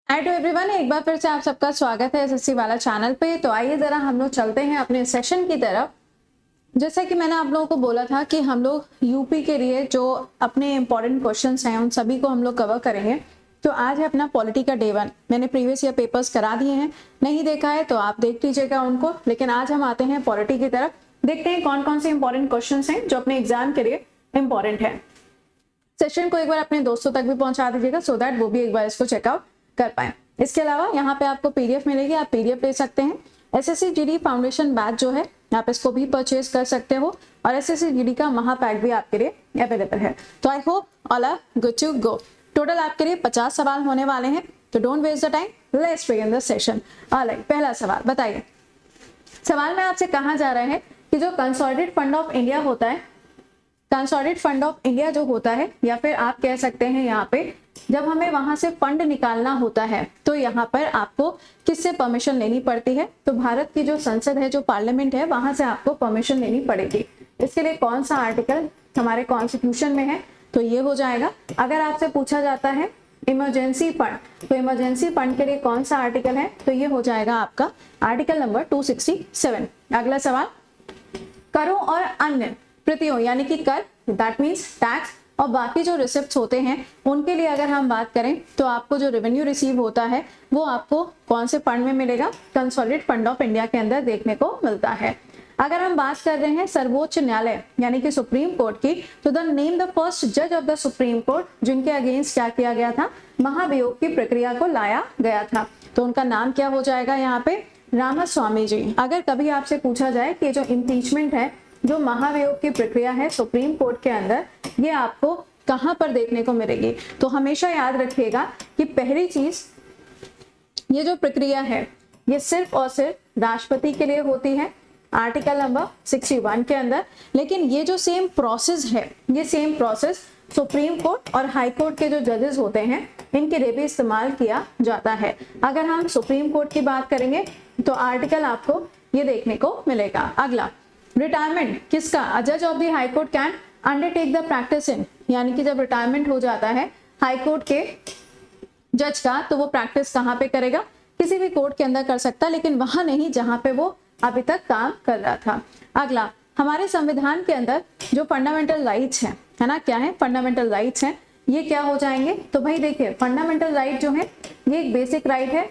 Hi to everyone, एक बार फिर से आप सबका स्वागत है एसएससी वाला चैनल पे। तो आइए जरा हम लोग चलते हैं अपने सेशन की तरफ। जैसा कि मैंने आप लोगों को बोला था कि हम लोग यूपी के लिए जो अपने इंपॉर्टेंट क्वेश्चंस हैं उन सभी को हम लोग कवर करेंगे। तो आज है अपना पॉलिटी का डे 1। मैंने प्रीवियस ईयर पेपर्स करा दिए हैं, नहीं देखा है तो आप देख लीजिएगा उनको। लेकिन आज हम आते हैं पॉलिटी की तरफ, देखते हैं कौन कौन से इंपॉर्टेंट क्वेश्चन हैं जो अपने एग्जाम के लिए इंपॉर्टेंट है। सेशन को एक बार अपने दोस्तों तक भी पहुंचा दीजिएगा सो दैट वो भी एक बार इसको चेकआउट कर पाए। इसके अलावा यहाँ पे आपको पीडीएफ मिलेगी, आप पीडीएफ ले सकते हैं। एसएससी जीडी फाउंडेशन बैच जो है आप इसको भी परचेज कर सकते हो और एसएससी जीडी का महापैक भी आपके लिए अवेलेबल है। तो I hope all are good to go. Total आपके लिए 50 सवाल होने वाले हैं, तो don't waste the time, let's begin the session. Alright, पहला सवाल बताइए। सवाल में आपसे कहा जा रहा है कि जो कंसोलिडेटेड फंड ऑफ इंडिया होता है, कंसोलिडेटेड फंड ऑफ इंडिया जो होता है, या फिर आप कह सकते हैं यहाँ पे जब हमें वहां से फंड निकालना होता है तो यहाँ पर आपको किससे परमिशन लेनी पड़ती है? तो भारत की जो संसद है, जो पार्लियामेंट है, वहां से आपको परमिशन लेनी पड़ेगी। इसके लिए कौन सा आर्टिकल हमारे कॉन्स्टिट्यूशन में है? तो ये हो जाएगा। अगर आपसे पूछा जाता है इमरजेंसी फंड, तो इमरजेंसी फंड के लिए कौन सा आर्टिकल है? तो ये हो जाएगा आपका आर्टिकल नंबर 267। अगला सवाल, करों और अन्य प्रतियों यानी कि कर, दैट मीन्स टैक्स, और बाकी जो रिसिप्ट्स होते हैं उनके लिए अगर हम बात करें तो आपको जो रेवेन्यू रिसीव होता है वो आपको कौन से फंड में मिलेगा? कंसोलिडेटेड फंड ऑफ इंडिया के अंदर देखने को मिलता है। अगर हम बात कर रहे हैं सर्वोच्च न्यायालय यानी कि सुप्रीम कोर्ट की, तो द नेम द फर्स्ट जज ऑफ द सुप्रीम कोर्ट जिनके अगेंस्ट क्या किया गया था? महाभियोग की प्रक्रिया को लाया गया था। तो उनका नाम क्या हो जाएगा यहाँ पे? रामास्वामी जी। अगर कभी आपसे पूछा जाए कि जो इम्पीचमेंट है, जो महाभियोग की प्रक्रिया है सुप्रीम कोर्ट के अंदर, ये आपको कहां पर देखने को मिलेगी? तो हमेशा याद रखिएगा कि पहली चीज, ये जो प्रक्रिया है ये सिर्फ और सिर्फ राष्ट्रपति के लिए होती है, आर्टिकल नंबर 61 के अंदर। लेकिन ये जो सेम प्रोसेस है, ये सेम प्रोसेस सुप्रीम कोर्ट और हाई कोर्ट के जो जजेस होते हैं इनके लिए भी इस्तेमाल किया जाता है। अगर हम सुप्रीम कोर्ट की बात करेंगे तो आर्टिकल आपको ये देखने को मिलेगा। अगला, रिटायरमेंट किसका? अ जज of the high court can undertake the practice in, यानी कि जब रिटायरमेंट हो जाता है हाई कोर्ट के जज का तो वो प्रैक्टिस कहाँ पे करेगा? किसी भी कोर्ट के अंदर कर सकता, लेकिन वहां नहीं जहां पे वो अभी तक काम कर रहा था। अगला, हमारे संविधान के अंदर जो फंडामेंटल राइट्स हैं, है ना, क्या है? फंडामेंटल राइट्स हैं। ये क्या हो जाएंगे? तो भाई देखिए, फंडामेंटल राइट जो है ये एक बेसिक राइट है।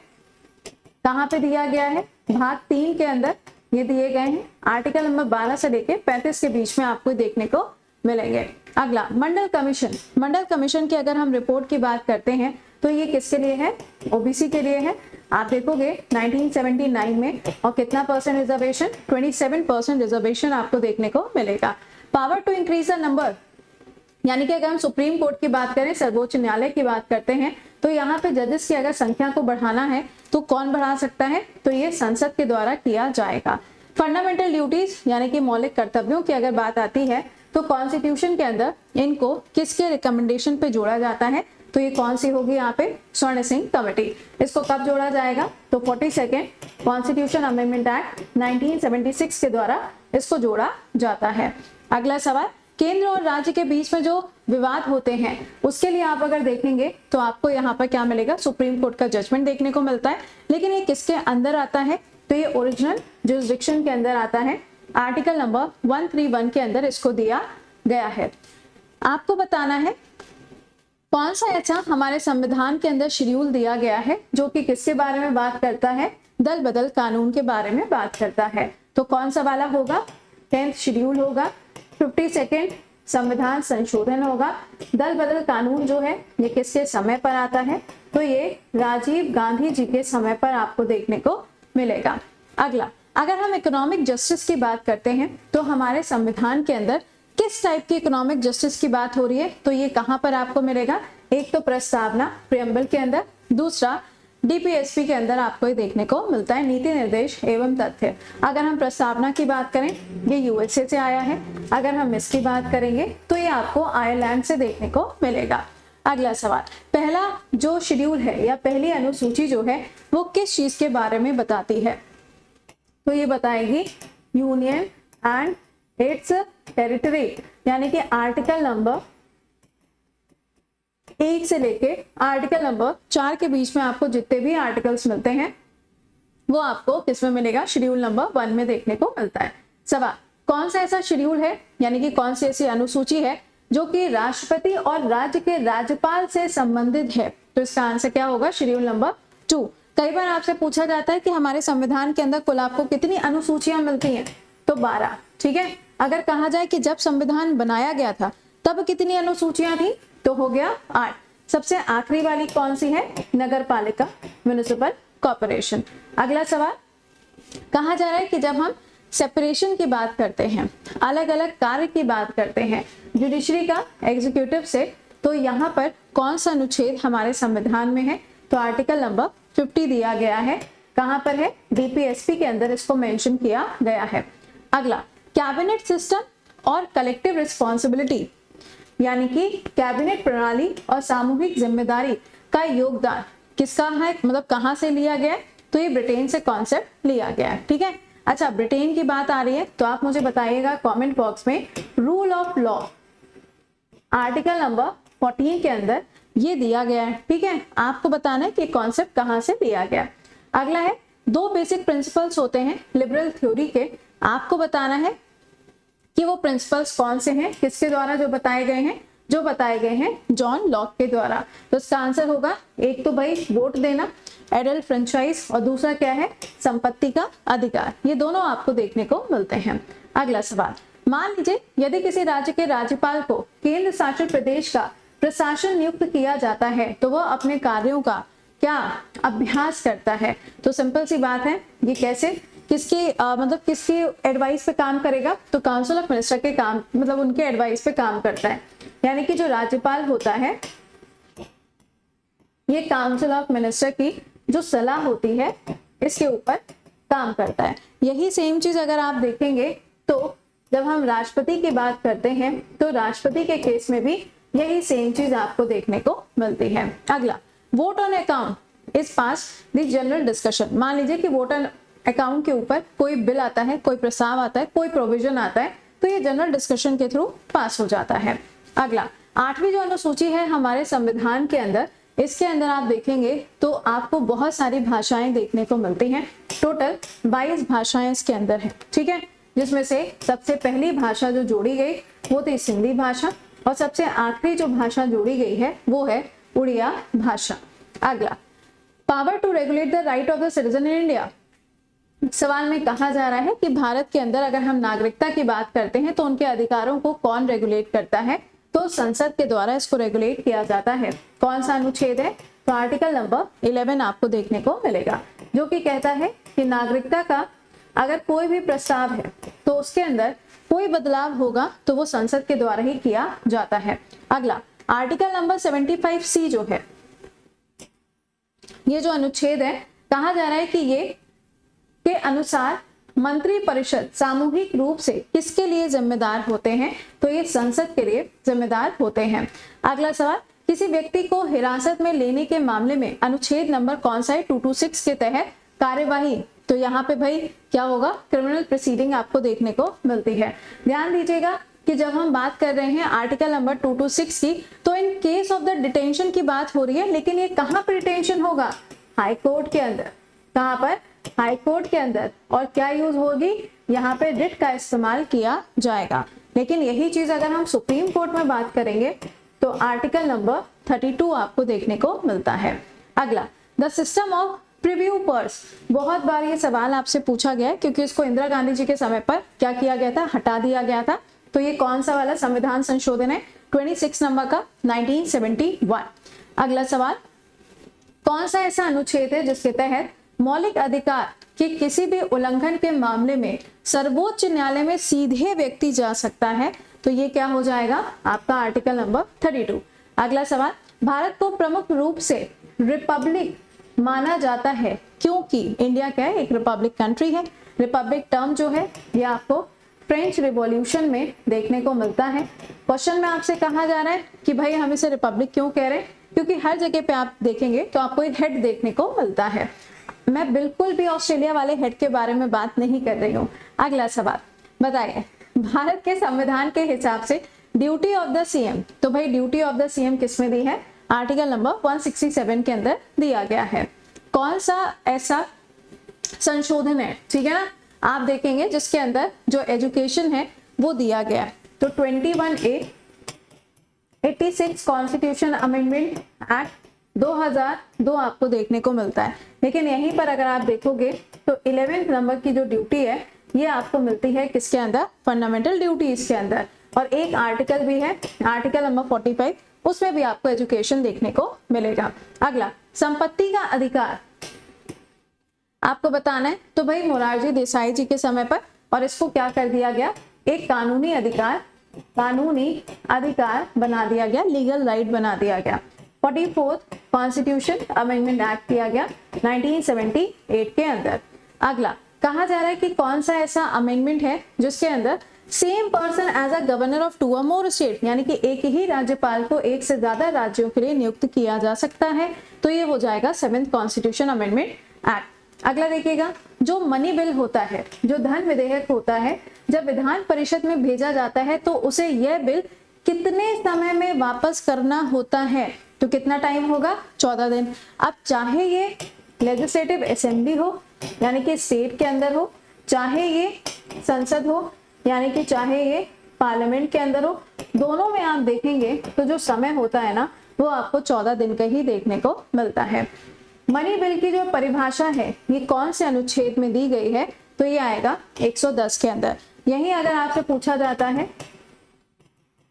कहाँ पे दिया गया है? भाग 3 के अंदर ये दिए गए हैं। आर्टिकल नंबर 12 से लेके 35 के बीच में आपको देखने को मिलेंगे। अगला, मंडल कमीशन। मंडल कमीशन की अगर हम रिपोर्ट की बात करते हैं तो ये किसके लिए है? ओबीसी के लिए है। आप देखोगे 1979 में, और कितना परसेंट रिजर्वेशन? 27% रिजर्वेशन आपको देखने को मिलेगा। Power to increase the number, यानी कि अगर हम सुप्रीम कोर्ट की बात करें, सर्वोच्च न्यायालय की बात करते हैं, तो यहाँ पे जजेस की अगर संख्या को बढ़ाना है तो कौन बढ़ा सकता है? तो ये संसद के द्वारा किया जाएगा। फंडामेंटल ड्यूटीज यानी कि मौलिक कर्तव्यों की अगर बात आती है तो कॉन्स्टिट्यूशन के अंदर इनको किसके रिकमेंडेशन पे जोड़ा जाता है? तो ये कौन सी होगी यहाँ पे? स्वर्ण सिंह कमेटी। इसको कब जोड़ा जाएगा? तो 42 कॉन्स्टिट्यूशन अमेंडमेंट एक्ट 1976 के द्वारा इसको जोड़ा जाता है। अगला सवाल, केंद्र और राज्य के बीच में जो विवाद होते हैं उसके लिए आप अगर देखेंगे तो आपको यहाँ पर क्या मिलेगा? सुप्रीम कोर्ट का जजमेंट देखने को मिलता है। लेकिन ये किसके अंदर आता है? तो ये ओरिजिनल जुरिसडिक्शन के अंदर आता है। आर्टिकल नंबर 131 के अंदर इसको दिया गया है। आपको बताना है कौन सा ऐसा हमारे संविधान के अंदर शेड्यूल दिया गया है जो कि किसके बारे में बात करता है? दल बदल कानून के बारे में बात करता है। तो कौन सा वाला होगा? 10th शेड्यूल होगा। 52 संविधान संशोधन होगा। दल बदल कानून जो है ये किसके समय पर आता है? तो ये राजीव गांधी जी के समय पर आपको देखने को मिलेगा। अगला, अगर हम इकोनॉमिक जस्टिस की बात करते हैं तो हमारे संविधान के अंदर किस टाइप की इकोनॉमिक जस्टिस की बात हो रही है? तो ये कहां पर आपको मिलेगा? एक तो प्रस्तावना प्रियम्बल के अंदर, दूसरा डीपीएसपी के अंदर आपको ये देखने को मिलता है, नीति निर्देश एवं तथ्य। अगर हम प्रस्तावना की बात करें, ये यूएसए से आया है। अगर हम इसकी बात करेंगे तो ये आपको आयरलैंड से देखने को मिलेगा। अगला सवाल, पहला जो शेड्यूल है या पहली अनुसूची जो है वो किस चीज के बारे में बताती है? तो ये बताएगी यूनियन एंड इट्स टेरिटरी, यानी कि आर्टिकल नंबर 1 से लेके आर्टिकल नंबर 4 के बीच में आपको जितने भी आर्टिकल्स मिलते हैं वो आपको किसमें मिलेगा, शेड्यूल नंबर 1 में देखने को मिलता है। सवाल, कौन सा ऐसा शेड्यूल है, यानी कि कौन सी ऐसी अनुसूची है जो कि राष्ट्रपति और राज्य के राज्यपाल से संबंधित है? तो इसका आंसर क्या होगा, शेड्यूल नंबर 2। कई बार आपसे पूछा जाता है कि हमारे संविधान के अंदर कुल आपको कितनी अनुसूचियां मिलती हैं, तो 12। ठीक है, अगर कहा जाए कि जब संविधान बनाया गया था तब कितनी अनुसूचियां थी, तो हो गया 8। सबसे आखिरी वाली कौन सी है, नगर पालिका, म्युनिसिपल कॉर्पोरेशन। अगला सवाल, कहा जा रहा है कि जब हम सेपरेशन की बात करते हैं, अलग अलग कार्य की बात करते हैं जुडिशरी का एग्जीक्यूटिव से, तो यहाँ पर कौन सा अनुच्छेद हमारे संविधान में है? तो आर्टिकल नंबर 50 दिया गया है। कहाँ पर है, डीपीएसपी के अंदर इसको मेंशन किया गया है। अगला, कैबिनेट सिस्टम और कलेक्टिव रिस्पॉन्सिबिलिटी, यानी कि कैबिनेट प्रणाली और सामूहिक जिम्मेदारी का योगदान किसका है, मतलब कहाँ से लिया गया? तो ये ब्रिटेन से कॉन्सेप्ट लिया गया है। ठीक है, अच्छा ब्रिटेन की बात आ रही है तो आप मुझे बताइएगा कमेंट बॉक्स में, rule of law article number 14 के अंदर ये दिया गया है। ठीक है, आपको बताना है कि कॉन्सेप्ट कहाँ से लिया गया। अगला है, 2 बेसिक प्रिंसिपल्स होते हैं लिबरल थ्योरी के, आपको बताना है कि वो प्रिंसिपल्स कौन से हैं, किसके द्वारा जो बताए गए हैं, जो बताए गए हैं जॉन लॉक के द्वारा। तो इसका आंसर होगा, एक तो भाई वोट देना, एडल्ट फ्रेंचाइज, और दूसरा क्या है, संपत्ति का अधिकार। ये दोनों आपको देखने को मिलते हैं। अगला सवाल, मान लीजिए यदि किसी राज्य के राज्यपाल को केंद्र शासित प्रदेश का प्रशासन नियुक्त किया जाता है तो वह अपने कार्यों का क्या अभ्यास करता है? तो सिंपल सी बात है, ये कैसे, किसकी मतलब किसकी एडवाइस पे काम करेगा? तो काउंसिल ऑफ मिनिस्टर के काम, मतलब उनके एडवाइस पे काम करता है। यानी कि जो राज्यपाल होता है ये काउंसिल ऑफ मिनिस्टर की जो सलाह होती है इसके ऊपर काम करता है। यही सेम चीज अगर आप देखेंगे तो जब हम राष्ट्रपति की बात करते हैं तो राष्ट्रपति के केस में भी यही सेम चीज आपको देखने को मिलती है। अगला, vote on account is pass the general discussion. मान लीजिए कि वोट ऑन अकाउंट के ऊपर कोई बिल आता है, कोई प्रस्ताव आता है, कोई प्रोविजन आता है, तो ये जनरल डिस्कशन के थ्रू पास हो जाता है। अगला, 8वीं जो अनुसूची है हमारे संविधान के अंदर, इसके अंदर आप देखेंगे तो आपको बहुत सारी भाषाएं देखने को मिलती हैं। टोटल 22 भाषाएं इसके अंदर है। ठीक है, जिसमें से सबसे पहली भाषा जो जोड़ी गई वो थी सिंधी भाषा, और सबसे आखिरी जो भाषा जोड़ी गई है वो है उड़िया भाषा। अगला, power to regulate the right of the citizen in India. सवाल में कहा जा रहा है कि भारत के अंदर अगर हम नागरिकता की बात करते हैं तो उनके अधिकारों को कौन रेगुलेट करता है? तो संसद के द्वारा इसको रेगुलेट किया जाता है। कौन सा अनुच्छेद है? तो आर्टिकल नंबर 11 आपको देखने को मिलेगा, जो कि कहता है कि नागरिकता का अगर कोई भी प्रस्ताव है तो उसके अंदर कोई बदलाव होगा तो वो संसद के द्वारा ही किया जाता है। अगला, आर्टिकल नंबर 75C जो है, ये जो अनुच्छेद है, कहा जा रहा है कि ये के अनुसार मंत्री परिषद सामूहिक रूप से किसके लिए जिम्मेदार होते हैं? तो ये संसद के लिए जिम्मेदार होते हैं। अगला सवाल, किसी व्यक्ति को हिरासत में लेने के मामले में अनुच्छेद नंबर कौन सा है? 226 के तहत कार्यवाही। तो यहाँ पे भाई क्या होगा? क्रिमिनल प्रोसीडिंग आपको देखने को मिलती है। ध्यान दीजिएगा कि जब हम बात कर रहे हैं आर्टिकल नंबर 226 की, तो in case of the detention की बात हो रही है, लेकिन ये कहाँ पर डिटेंशन होगा? हाई कोर्ट के अंदर। कहाँ पर? हाई कोर्ट के अंदर। और क्या यूज होगी? यहाँ पे रिट का इस्तेमाल किया जाएगा। लेकिन यही चीज अगर हम सुप्रीम कोर्ट में बात करेंगे तो आर्टिकल नंबर 32 आपको देखने को मिलता है। अगला, the system of preview purse. बहुत बार ये सवाल आपसे पूछा गया है क्योंकि इसको इंदिरा गांधी जी के समय पर क्या किया गया था? हटा दिया गया था। तो ये कौन सा वाला संविधान संशोधन है? 26 नंबर का, 1971। अगला सवाल, कौन सा ऐसा अनुच्छेद है जिसके तहत मौलिक अधिकार के किसी भी उल्लंघन के मामले में सर्वोच्च न्यायालय में सीधे व्यक्ति जा सकता है? तो ये क्या हो जाएगा? आपका आर्टिकल नंबर 32। अगला सवाल, भारत को प्रमुख रूप से रिपब्लिक माना जाता है क्योंकि इंडिया क्या है? एक रिपब्लिक कंट्री है। रिपब्लिक टर्म जो है ये आपको फ्रेंच रिवॉल्यूशन में देखने को मिलता है। क्वेश्चन में आपसे कहा जा रहा है कि भाई हम इसे रिपब्लिक क्यों कह रहे हैं? क्योंकि हर जगह पे आप देखेंगे तो आपको एक हेड देखने को मिलता है। मैं बिल्कुल भी ऑस्ट्रेलिया वाले हेड के बारे में बात नहीं कर रही हूँ। अगला सवाल, बताइए भारत के संविधान के हिसाब से ड्यूटी ऑफ द सीएम। तो भाई ड्यूटी ऑफ द सीएम किसमें दी है? आर्टिकल नंबर 167 के अंदर दिया गया है। कौन सा ऐसा संशोधन है, ठीक है ना, आप देखेंगे जिसके अंदर जो एजुकेशन है वो दिया गया है। तो 21A 86 कॉन्स्टिट्यूशन अमेंडमेंट एक्ट 2002 आपको देखने को मिलता है। लेकिन यहीं पर अगर आप देखोगे तो 11th नंबर की जो ड्यूटी है ये आपको मिलती है किसके अंदर, फंडामेंटल ड्यूटीज के अंदर। और एक आर्टिकल भी है, आर्टिकल नंबर 45, उसमें भी आपको एजुकेशन देखने को मिलेगा। अगला, संपत्ति का अधिकार आपको बताना है। तो भाई मोरारजी देसाई जी के समय पर, और इसको क्या कर दिया गया, एक कानूनी अधिकार बना दिया गया, लीगल राइट बना दिया गया। 44th कॉन्स्टिट्यूशन अमेंडमेंट एक्ट किया गया 1978 के अंदर। अगला, कहा जा रहा है कि कौन सा ऐसा अमेंडमेंट है जिसके अंदर same person as a governor of 2 or more state, यानी कि एक ही राज्यपाल को एक से ज्यादा राज्यों के लिए नियुक्त किया जा सकता है। तो ये हो जाएगा 7th कॉन्स्टिट्यूशन अमेंडमेंट एक्ट। अगला देखिएगा, जो मनी बिल होता है, जो धन विधेयक होता है, जब विधान परिषद में भेजा जाता है तो उसे यह बिल कितने समय में वापस करना होता है। तो कितना टाइम होगा, 14 दिन। अब चाहे ये लेजिस्लेटिव असेंबली हो यानी कि स्टेट के अंदर हो, चाहे ये संसद हो यानी कि चाहे ये पार्लियामेंट के अंदर हो, दोनों में आप देखेंगे तो जो समय होता है ना वो आपको 14 दिन का ही देखने को मिलता है। मनी बिल की जो परिभाषा है ये कौन से अनुच्छेद में दी गई है, तो ये आएगा 110 के अंदर। यही अगर आपसे पूछा जाता है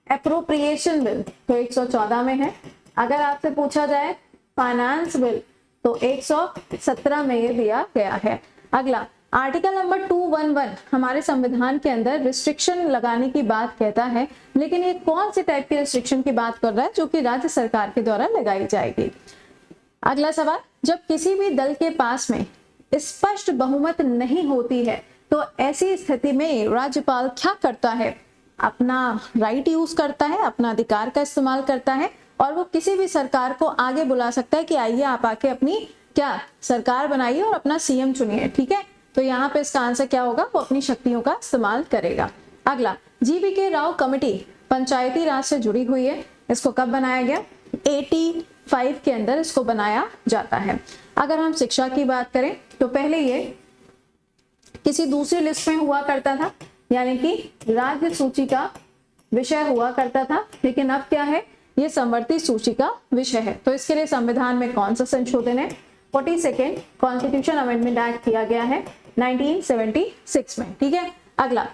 एप्रोप्रिएशन बिल तो 114 में है। अगर आपसे पूछा जाए फाइनेंस बिल तो 117 में ये दिया गया है। अगला, आर्टिकल नंबर 211 हमारे संविधान के अंदर रिस्ट्रिक्शन लगाने की बात कहता है, लेकिन ये कौन से टाइप की रिस्ट्रिक्शन की बात कर रहा है, जो कि राज्य सरकार के द्वारा लगाई जाएगी। अगला सवाल, जब किसी भी दल के पास में स्पष्ट बहुमत नहीं होती है तो ऐसी स्थिति में राज्यपाल क्या करता है, अपना राइट यूज करता है, अपना अधिकार का इस्तेमाल करता है और वो किसी भी सरकार को आगे बुला सकता है कि आइए आप आके अपनी क्या सरकार बनाइए और अपना सीएम चुनिए, ठीक है। तो यहाँ पे इसका आंसर क्या होगा, वो अपनी शक्तियों का इस्तेमाल करेगा। अगला, जीवीके राव कमेटी पंचायती राज से जुड़ी हुई है, इसको कब बनाया गया, 85 के अंदर इसको बनाया जाता है। अगर हम शिक्षा की बात करें तो पहले ये किसी दूसरी लिस्ट में हुआ करता था, यानी कि राज्य सूची का विषय हुआ करता था, लेकिन अब क्या है, ये संवर्ती सूची का विषय है। तो इसके लिए संविधान में कौन सा संशोधन है, 42nd कॉन्स्टिट्यूशन अमेंडमेंट एक्ट किया गया है 1976 में, ठीक है। अगला,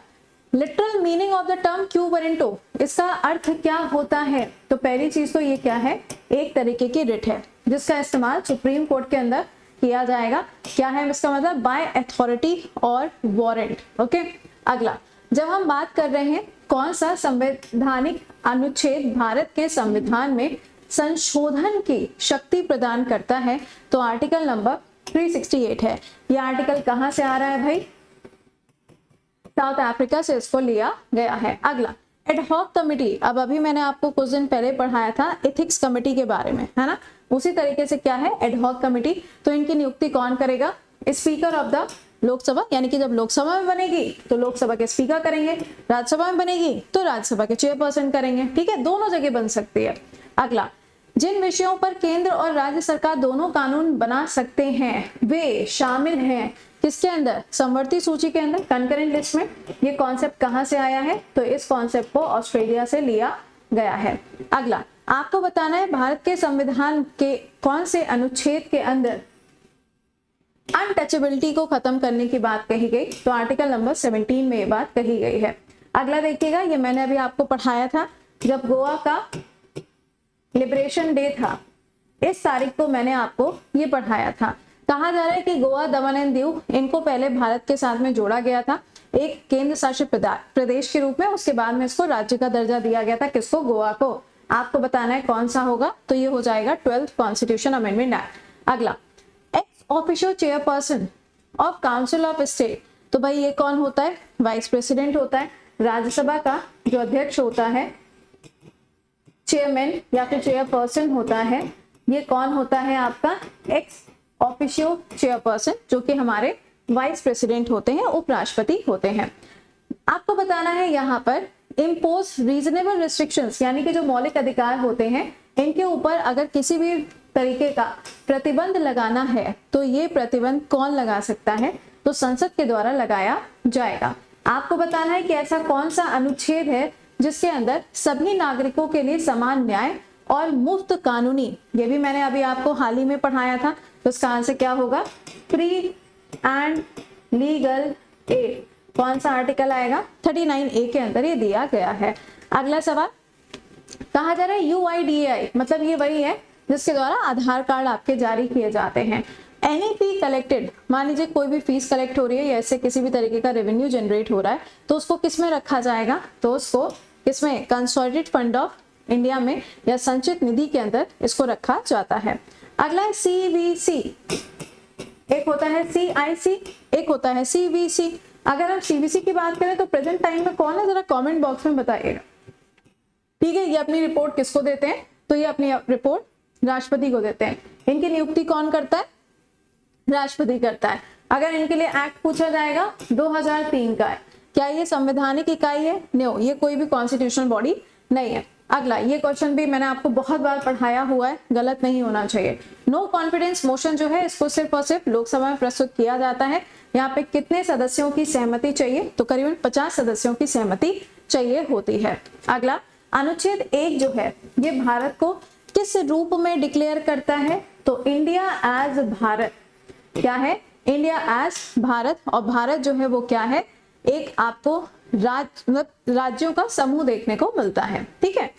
literal meaning of the term quo warranto, इसका अर्थ क्या होता है। तो पहली चीज तो ये क्या है, एक तरीके की रिट है जिसका इस्तेमाल सुप्रीम कोर्ट के अंदर किया जाएगा। क्या है इसका मतलब, बाय अथॉरिटी और वारंट, ओके। अगला, जब हम बात कर रहे हैं कौन सा संवैधानिक अनुच्छेद भारत के संविधान में संशोधन की शक्ति प्रदान करता है, तो आर्टिकल नंबर 368 है। ये आर्टिकल कहां से आ रहा है भाई, साउथ अफ्रीका से इसको लिया गया है। अगला, एडहॉक कमेटी, अब अभी मैंने आपको कुछ दिन पहले पढ़ाया था एथिक्स कमेटी के बारे में, है ना, उसी तरीके से क्या है एडहॉक कमेटी। तो इनकी नियुक्ति कौन करेगा, स्पीकर ऑफ द लोकसभा, यानी कि जब लोकसभा में बनेगी तो लोकसभा के स्पीकर करेंगे, राज्यसभा में बनेगी तो राज्यसभा के चेयरपर्सन करेंगे, ठीक है, दोनों जगह बन सकती है। अगला, जिन विषयों पर केंद्र और राज्य सरकार दोनों कानून बना सकते हैं वे शामिल हैं किसके अंदर, संवर्ती सूची के अंदर, कंकरेंट लिस्ट में। ये कॉन्सेप्ट कहां से आया है, तो इस कॉन्सेप्ट को ऑस्ट्रेलिया से लिया गया है। अगला, आपको बताना है भारत के संविधान के कौन से अनुच्छेद के अंदर अनटचेबिलिटी को खत्म करने की बात कही गई, तो आर्टिकल नंबर 17 में ये बात कही गई है। अगला देखिएगा, ये मैंने अभी आपको पढ़ाया था, जब गोवा का लिबरेशन डे था, इस तारीख को मैंने आपको ये पढ़ाया था। कहा जा रहा है कि गोवा, दमन एंड दीव, इनको पहले भारत के साथ में जोड़ा गया था एक केंद्र शासित प्रदेश के रूप में, उसके बाद में इसको राज्य का दर्जा दिया गया था, किसको, गोवा को। आपको बताना है कौन सा होगा, तो ये हो जाएगा 12th कॉन्स्टिट्यूशन अमेंडमेंट एक्ट। अगला, x official chairperson of council of state, तो भाई ये कौन होता है, वाइस प्रेसिडेंट होता है। राज्यसभा का जो अध्यक्ष होता है, चेयरमैन या फिर चेयरपर्सन होता है, ये कौन होता है आपका, एक्स ऑफिशियल चेयरपर्सन, जो कि हमारे वाइस प्रेसिडेंट होते हैं, उपराष्ट्रपति होते हैं। आपको बताना है यहाँ पर इम्पोज रीजनेबल रिस्ट्रिक्शंस, यानी कि जो मौलिक अधिकार होते हैं इनके ऊपर अगर किसी भी तरीके का प्रतिबंध लगाना है तो ये प्रतिबंध कौन लगा सकता है? तो संसद के द्वारा लगाया जाएगा। आपको बताना है कि ऐसा कौन सा अनुच्छेद है जिसके अंदर सभी नागरिकों के लिए समान न्याय और मुफ्त कानूनी, ये भी मैंने अभी आपको हाल ही में पढ़ाया था, तो इसका आंसर क्या होगा? Free and legal aid. कौन सा आर्टिकल आएगा? 39A के अंदर ये दिया गया है। अगला सवाल कहा जा रहा है UIDAI, मतलब ये वही है जिसके द्वारा आधार कार्ड आपके जारी किए जाते हैं। एनी फी कलेक्टेड, मान लीजिए कोई भी फीस कलेक्ट हो रही है या ऐसे किसी भी तरीके का रेवेन्यू जनरेट हो रहा है, तो उसको किस में रखा जाएगा? तो उसको किसमें? कंसोलिडेटेड फंड ऑफ इंडिया में या संचित निधि के अंदर इसको रखा जाता है। अगला है CVC, एक होता है CIC, एक होता है CVC। अगर हम CVC की बात करें तो प्रेजेंट टाइम में कौन है, जरा कमेंट बॉक्स में बताइएगा। ठीक है, ये अपनी रिपोर्ट किसको देते हैं? तो ये अपनी रिपोर्ट राष्ट्रपति को देते हैं। इनकी नियुक्ति कौन करता है? राष्ट्रपति करता है। अगर इनके लिए एक्ट पूछा जाएगा 2003 का है, क्या ये संवैधानिक इकाई है? नो, ये कोई भी कॉन्स्टिट्यूशनल बॉडी नहीं है। अगला, ये क्वेश्चन भी मैंने आपको बहुत बार पढ़ाया हुआ है, गलत नहीं होना चाहिए। नो कॉन्फिडेंस मोशन जो है इसको सिर्फ और सिर्फ लोकसभा में प्रस्तुत किया जाता है। यहाँ पे कितने सदस्यों की सहमति चाहिए? तो करीबन 50 सदस्यों की सहमति चाहिए होती है। अगला, अनुच्छेद 1 जो है ये भारत को किस रूप में डिक्लेयर करता है? तो इंडिया एज भारत। क्या है? India as Bharat. और भारत जो है वो क्या है? एक आपको राज्यों का समूह देखने को मिलता है। ठीक है,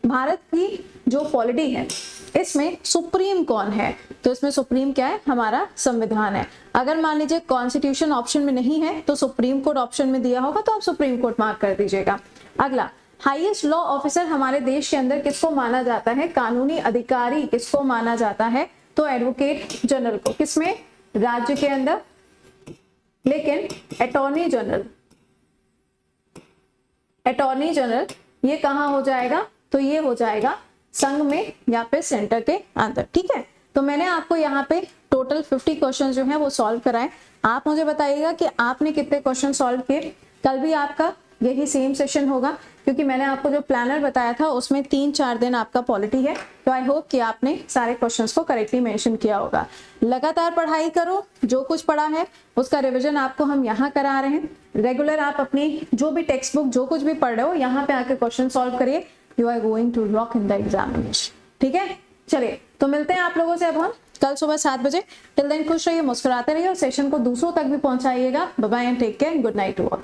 भारत की जो पॉलिटी है इसमें सुप्रीम कौन है? तो इसमें सुप्रीम क्या है? हमारा संविधान है। अगर मान लीजिए कॉन्स्टिट्यूशन ऑप्शन में नहीं है तो सुप्रीम कोर्ट ऑप्शन में दिया होगा, तो आप सुप्रीम कोर्ट मार्क कर दीजिएगा। अगला, हाईएस्ट लॉ ऑफिसर हमारे देश के अंदर किसको माना जाता है? कानूनी अधिकारी किसको माना जाता है? तो एडवोकेट जनरल को। किसमें? राज्य के अंदर। लेकिन अटॉर्नी जनरल ये कहाँ हो जाएगा? तो ये हो जाएगा संघ में या फिर सेंटर के अंदर। ठीक है, तो मैंने आपको यहाँ पे टोटल 50 क्वेश्चन जो है वो सॉल्व कराए। आप मुझे बताइएगा कि आपने कितने क्वेश्चन सॉल्व किए। कल भी आपका यही सेम सेशन होगा, क्योंकि मैंने आपको जो प्लानर बताया था उसमें 3-4 दिन आपका पॉलिटी है। तो आई होप कि आपने सारे क्वेश्चंस को करेक्टली मेंशन किया होगा। लगातार पढ़ाई करो, जो कुछ पढ़ा है उसका रिवीजन आपको हम यहाँ करा रहे हैं। रेगुलर आप अपनी जो भी टेक्स्ट बुक जो कुछ भी पढ़ रहे हो यहाँ पे आके क्वेश्चन सॉल्व करिए। You are going to rock in the examination. ठीक है, चलिए तो मिलते हैं आप लोगों से अब हम कल सुबह 7 बजे। टिल देन खुश रहिए, मुस्कुराते रहिए और सेशन को दूसरों तक भी पहुंचाइएगा। Bye bye and take care, good night to all.